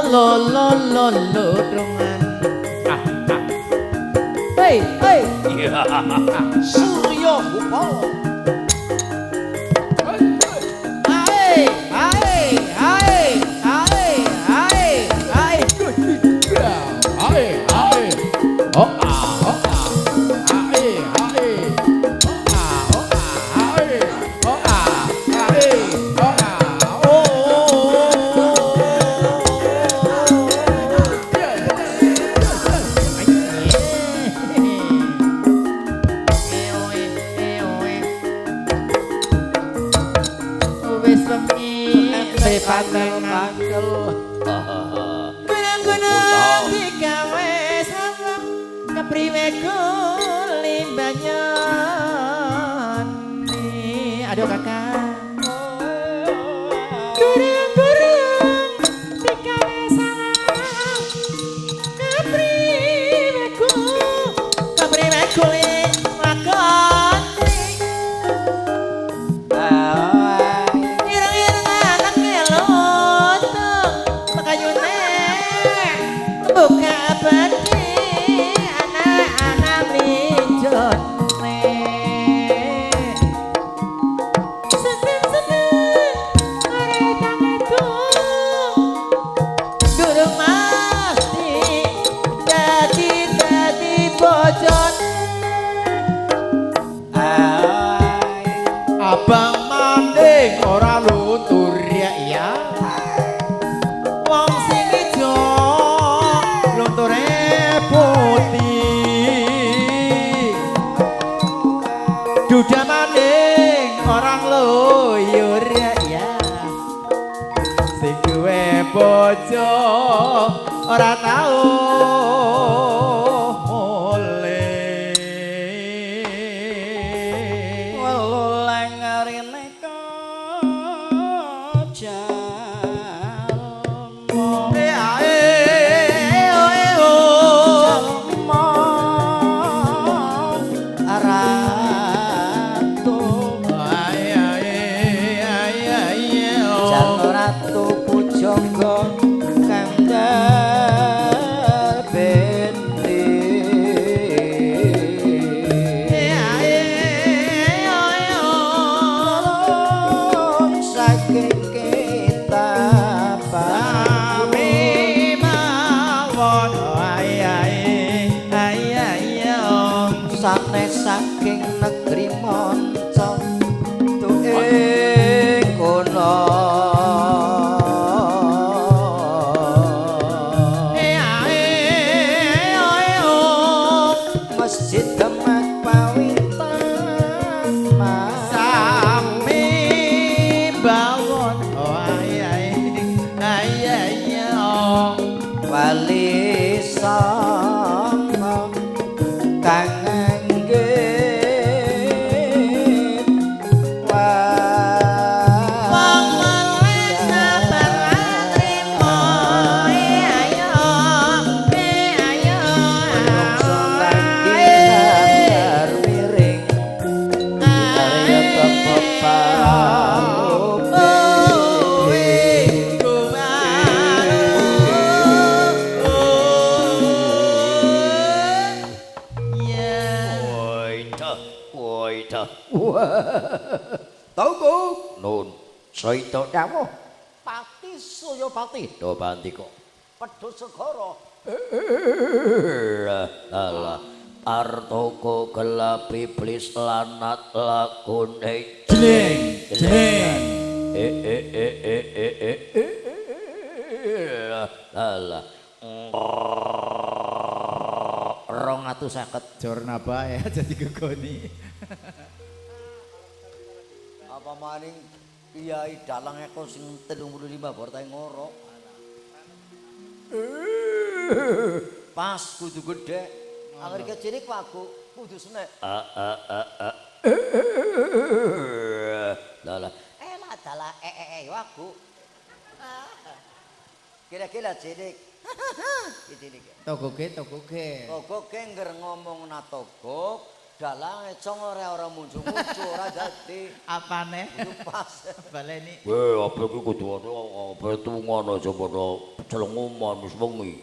lo lo lo lo dongan. Hey hey. Suryo Upalo. Hai hai hai hai hai hai. Hai hai. Oh ah oh ah. Hai hai. Oh ah oh ah hai. Oh ah hai. Oh ah oh. Wis wengi pagel-pagel. Gunung-gunung digawe sawah kepriwe kulimbanyani. Aduh kakak. Gunung-gunung digawe sawah kepriwe kulimbanyani. Ireng-ireng anaknya lontong makayune buka bati anak-anak minjone seneng-seneng arek itu durung mesti dadi bojon abang manding ora luntur ya wong sing ijo lunture putih duda manding orang luyur ya sing duwe bojo ora tau saking negeri monco tuhe kono masjid Demak Pawitan sami bawon wali songo kang Tauku nun saita dawuh pati saya pati do bandika pedhus segara alah artoko gelap iblis lanat lakune jeng jeng alah 250 jorna bae aja digegoni apa maning kiai dalang eko sing 35 bortae ngorok pas kudu gedhe angger cilik wagu kudu senek lala elah dalah wagu kira-kira cilik togoke ngger ngomong na togok dalange cong ora muncul-muncul ora dadi. Apane? Pas. Baleni. Apa iki kudu ana apa tungono aja padha celenguman wis wengi.